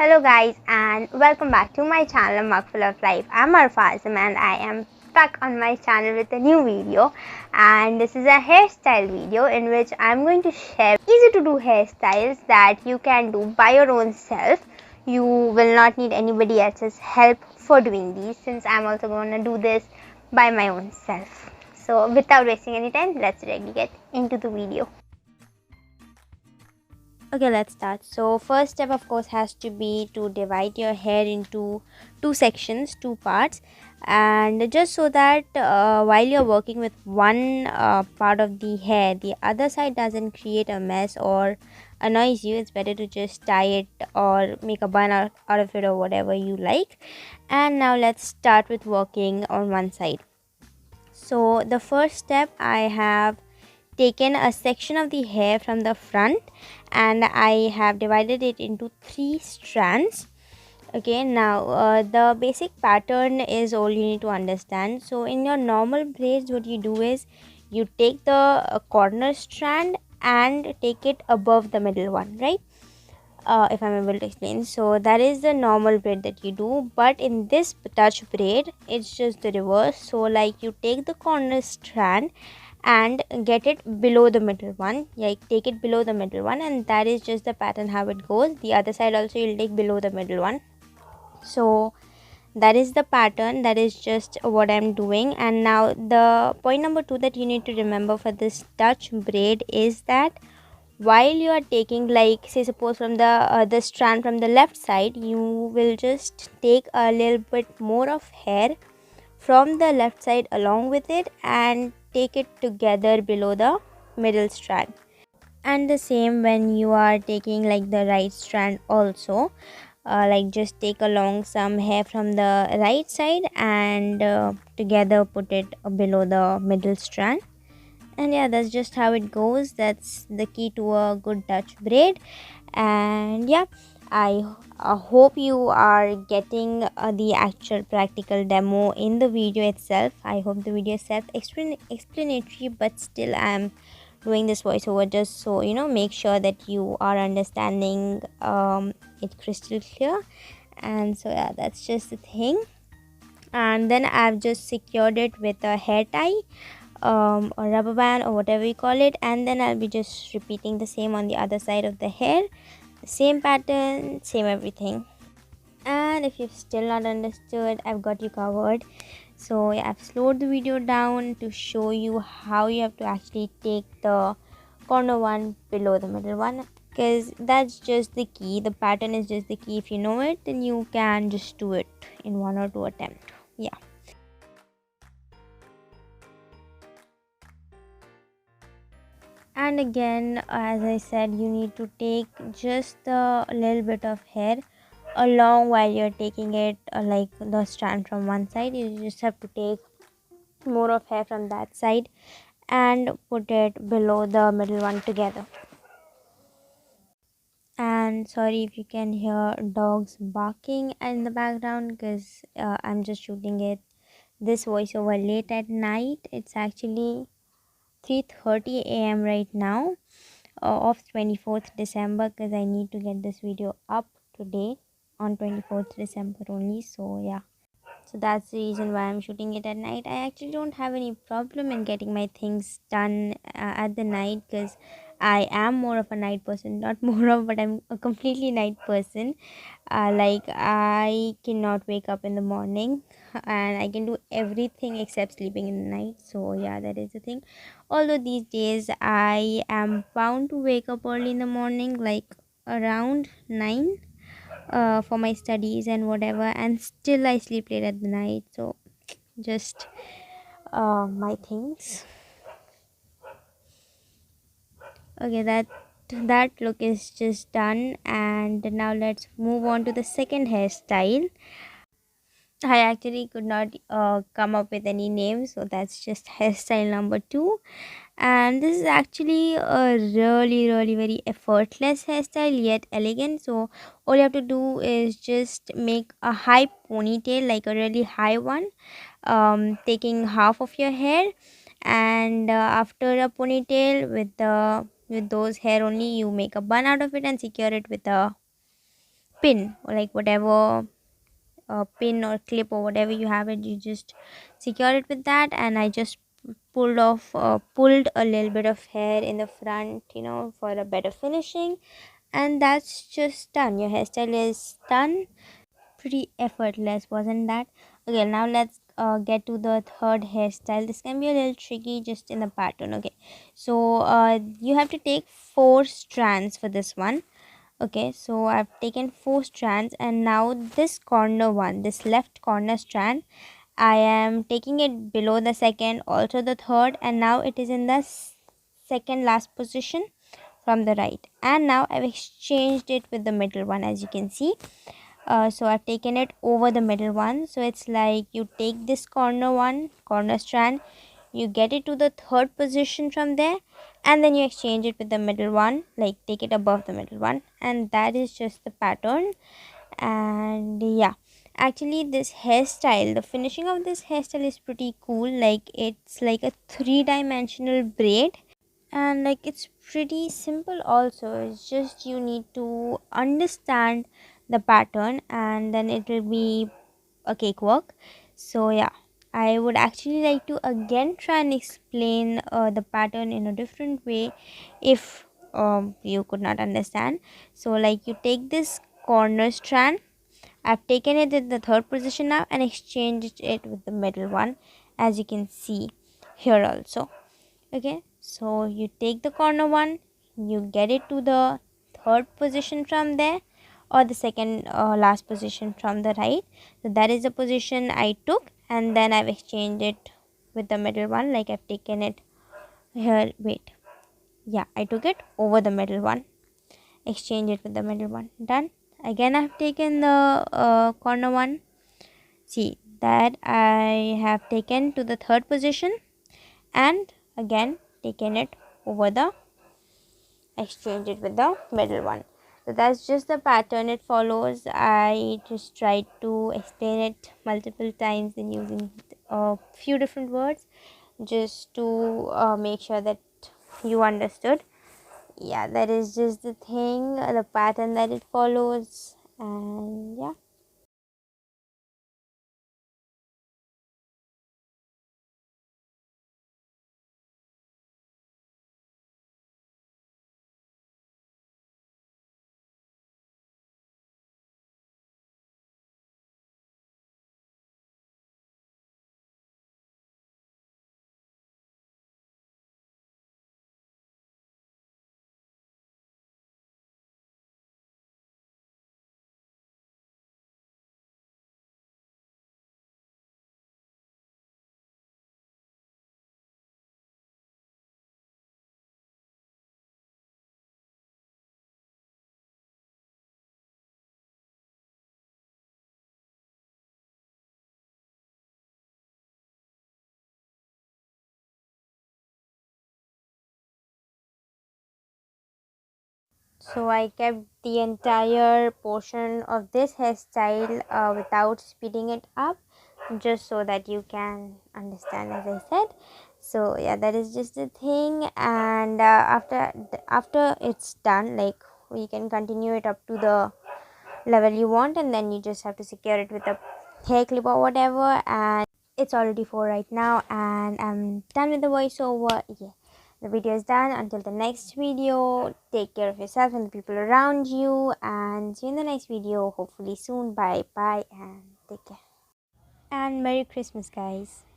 Hello guys and welcome back to my channel Mug Full of Life. I'm Arfazim and I am back on my channel with a new video, and this is a hairstyle video in which I'm going to share easy to do hairstyles that you can do by your own self. You will not need anybody else's help for doing these, since I'm also going to do this by my own self. So without wasting any time, let's directly get into the video. Okay, let's start. So first step of course has to be to divide your hair into two sections, two parts, and just so that while you're working with one part of the hair, the other side doesn't create a mess or annoys you. It's better to just tie it or make a bun out of it or whatever you like. And now let's start with working on one side. So the first step, I have taken a section of the hair from the front and I have divided it into three strands. Okay, now the basic pattern is all you need to understand. So in your normal braids, what you do is you take the corner strand and take it above the middle one, right? If I'm able to explain, so that is the normal braid that you do, but in this touch braid it's just the reverse. So like you take the corner strand and get it below the middle one, like take it below the middle one, and that is just the pattern how it goes. The other side also you'll take below the middle one. So that is the pattern, that is just what I'm doing. And now the point number two that you need to remember for this touch braid is that while you are taking, like say suppose from the strand from the left side, you will just take a little bit more of hair from the left side along with it and take it together below the middle strand. And the same when you are taking like the right strand also, like just take along some hair from the right side and together put it below the middle strand. And yeah, that's just how it goes. That's the key to a good touch braid. And yeah, I hope you are getting the actual practical demo in the video itself. I hope the video is self-explanatory, but still I am doing this voiceover just so make sure that you are understanding it crystal clear. And so yeah, that's just the thing. And then I've just secured it with a hair tie or rubber band or whatever you call it, and then I'll be just repeating the same on the other side of the hair, the same pattern, same everything. And if you've still not understood, I've got you covered. So yeah, I've slowed the video down to show you how you have to actually take the corner one below the middle one, because that's just the key. The pattern is just the key. If you know it, then you can just do it in one or two attempts. Yeah. And again, as I said, you need to take just a little bit of hair along while you're taking it, like the strand from one side. You just have to take more of hair from that side and put it below the middle one together. And sorry if you can hear dogs barking in the background, because I'm just shooting it this voiceover late at night. It's actually 3:30 a.m. right now of 24th December, because I need to get this video up today on 24th December only. So yeah, so that's the reason why I'm shooting it at night. I actually don't have any problem in getting my things done at the night, because I am more of a night person. Not more of, but I'm a completely night person. Like I cannot wake up in the morning and I can do everything except sleeping in the night. So yeah, that is the thing. Although these days I am bound to wake up early in the morning, like around 9, for my studies and whatever, and still I sleep late at the night. So just my things. Okay, that look is just done, and now let's move on to the second hairstyle. I actually could not come up with any name, so that's just hairstyle number two. And this is actually a really very effortless hairstyle, yet elegant. So all you have to do is just make a high ponytail, like a really high one, taking half of your hair, and after a ponytail with those hair only, you make a bun out of it and secure it with a pin, or like whatever pin or clip or whatever you have it, you just secure it with that. And I just pulled a little bit of hair in the front, for a better finishing. And that's just done. Your hairstyle is done. Pretty effortless, wasn't that? Okay, now let's get to the third hairstyle. This can be a little tricky just in the pattern. Okay, so you have to take 4 strands for this one. Okay, so I've taken 4 strands, and now this corner one, this left corner strand, I am taking it below the second, also the third, and now it is in the second last position from the right. And now I've exchanged it with the middle one, as you can see. So I've taken it over the middle one. So it's like you take this corner strand, you get it to the third position from there, and then you exchange it with the middle one, like take it above the middle one, and that is just the pattern. And yeah, actually this hairstyle, the finishing of this hairstyle is pretty cool. Like it's like a three-dimensional braid, and like it's pretty simple also. It's just you need to understand the pattern, and then it will be a cakewalk. So yeah, I would actually like to again try and explain the pattern in a different way, if you could not understand. So like you take this corner strand, I've taken it in the third position now and exchanged it with the middle one, as you can see here also. Okay, so you take the corner one, you get it to the third position from there, or the second last position from the right. So that is the position I took, and then I've exchanged it with the middle one. Like I've taken it here, wait, yeah, I took it over the middle one, exchange it with the middle one, done. Again I've taken the corner one, see that I have taken to the third position, and again taken it over the, exchange it with the middle one. So that's just the pattern it follows. I just tried to explain it multiple times in using a few different words, just to make sure that you understood. Yeah, that is just the thing, the pattern that it follows. And yeah. So I kept the entire portion of this hairstyle without speeding it up, just so that you can understand, as I said. So yeah, that is just the thing. And after it's done, like you can continue it up to the level you want, and then you just have to secure it with a hair clip or whatever. And it's already 4 right now, and I'm done with the voiceover. Yeah, the video is done. Until the next video, take care of yourself and the people around you, and see you in the next video, hopefully soon. Bye bye, and take care, and Merry Christmas, guys.